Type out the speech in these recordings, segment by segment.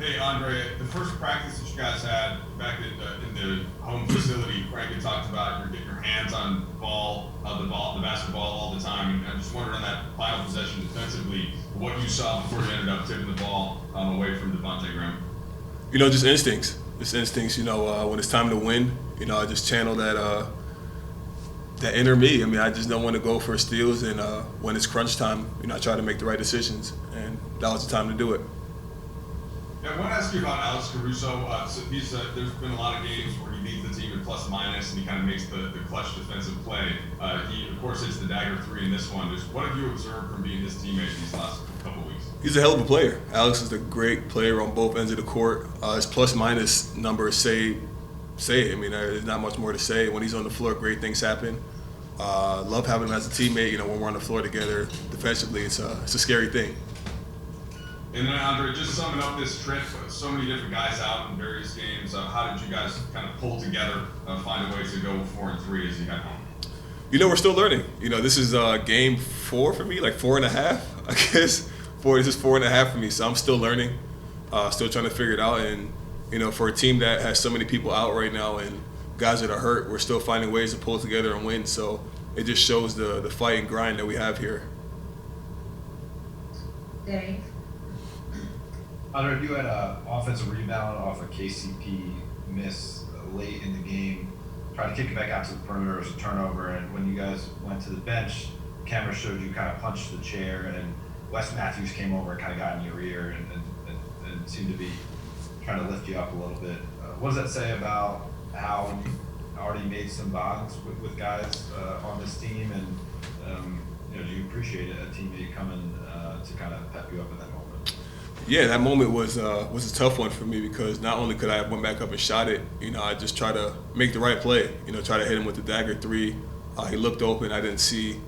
Hey, Andre, the first practice that you guys had back in the home facility, Frank had talked about you're getting your hands on the basketball all the time. And I'm just wondering on that final possession defensively, what you saw before you ended up tipping the ball away from Devontae Graham. Just instincts. Just instincts. When it's time to win, I just channel that inner me. I just don't want to go for steals, and when it's crunch time, I try to make the right decisions, and that was the time to do it. Yeah, I want to ask you about Alex Caruso. There's been a lot of games where he leads the team in plus minus, and he kind of makes the clutch defensive play. He, of course, hits the dagger three in this one. What have you observed from being his teammate these last couple weeks? He's a hell of a player. Alex is a great player on both ends of the court. His plus minus numbers say it. There's not much more to say. When he's on the floor, great things happen. Love having him as a teammate. When we're on the floor together defensively, it's a scary thing. And then, Andre, just summing up this trip, so many different guys out in various games. How did you guys kind of pull together, find a way to go 4-3 as you got home? We're still learning. This is game 4 for me, like 4.5, I guess. This is 4.5 for me, so I'm still learning, still trying to figure it out. And, for a team that has so many people out right now and guys that are hurt, we're still finding ways to pull together and win. So it just shows the fight and grind that we have here. Dave? Andre, you had an offensive rebound off a KCP miss late in the game. Tried to kick it back out to the perimeter. It was a turnover, and when you guys went to the bench, the camera showed you kind of punched the chair, and Wes Matthews came over and kind of got in your ear and seemed to be trying to lift you up a little bit. What does that say about how you already made some bonds with guys on this team, and do you appreciate a teammate coming to kind of pep you up in that moment? Yeah, that moment was a tough one for me because not only could I have went back up and shot it, I just try to make the right play, try to hit him with the dagger three. He looked open. I didn't see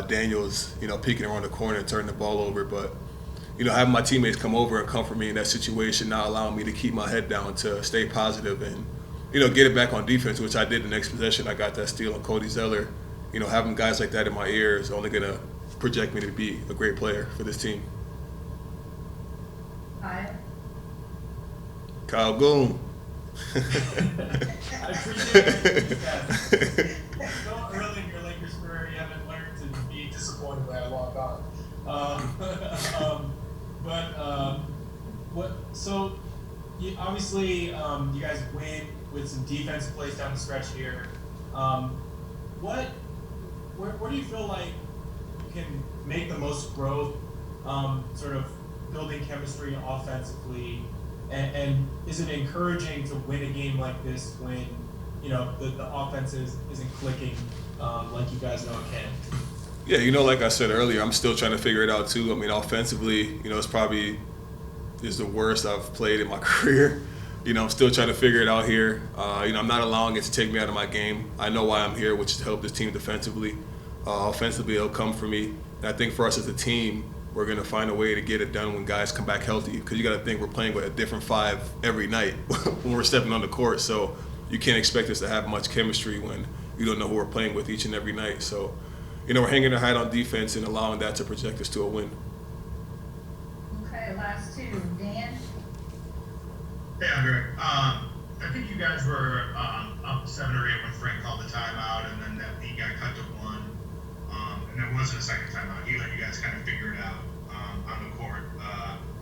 Daniels, peeking around the corner and turning the ball over. But, having my teammates come over and comfort me in that situation, not allowing me to keep my head down to stay positive and, get it back on defense, which I did the next possession. I got that steal on Cody Zeller. Having guys like that in my ear is only going to project me to be a great player for this team. Kyle Goon. I appreciate it. So early in your Lakers career, you haven't learned to be disappointed when I log on. So obviously, you guys win with some defensive plays down the stretch here. Where do you feel like you can make the most growth, sort of building chemistry offensively, and is it encouraging to win a game like this when the offense isn't clicking like you guys know it can? Yeah, like I said earlier, I'm still trying to figure it out too. Offensively, it's probably the worst I've played in my career. I'm still trying to figure it out here. I'm not allowing it to take me out of my game. I know why I'm here, which is to help this team defensively. Offensively, it'll come for me. And I think for us as a team, we're going to find a way to get it done when guys come back healthy, because you got to think we're playing with a different 5 every night when we're stepping on the court. So you can't expect us to have much chemistry when you don't know who we're playing with each and every night. So, we're hanging our hat on defense and allowing that to project us to a win. Okay, last two. Dan? Hey, Andre. I think you guys were up 7 or 8 when Frank called the timeout, and then that lead got cut to 1. And there wasn't a second timeout. He let you guys kind of figure it out on the court.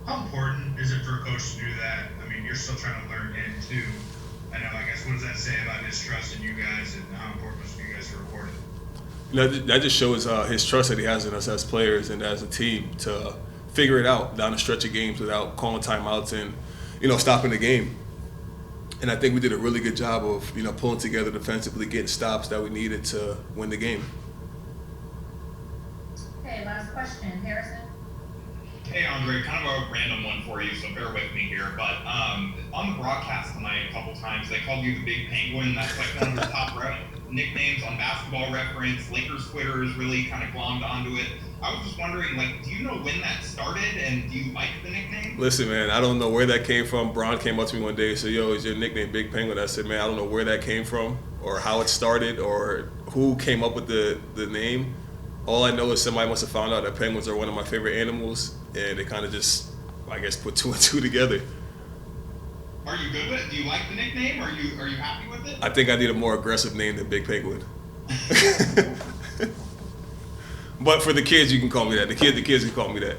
How important is it for a coach to do that? You're still trying to learn him too. I guess, what does that say about his trust in you guys, and how important it was for you guys to record it? That just shows his trust that he has in us as players and as a team to figure it out down the stretch of games without calling timeouts and, stopping the game. And I think we did a really good job of, pulling together defensively, getting stops that we needed to win the game. Okay, last question. Harrison? Hey, Andre, kind of a random one for you, so bear with me here. But on the broadcast tonight, a couple times, they called you the Big Penguin. That's like one of the top nicknames on Basketball Reference. Lakers Twitter has really kind of glommed onto it. I was just wondering, do you know when that started, and do you like the nickname? Listen, man, I don't know where that came from. Bron came up to me one day and said, "Yo, is your nickname Big Penguin?" I said, "Man, I don't know where that came from or how it started or who came up with the name. All I know is somebody must have found out that penguins are one of my favorite animals, and they kind of just, I guess, put 2 and 2 together." Are you good with it? Do you like the nickname? Are you happy with it? I think I need a more aggressive name than Big Penguin. But for the kids, you can call me that. The kids can call me that.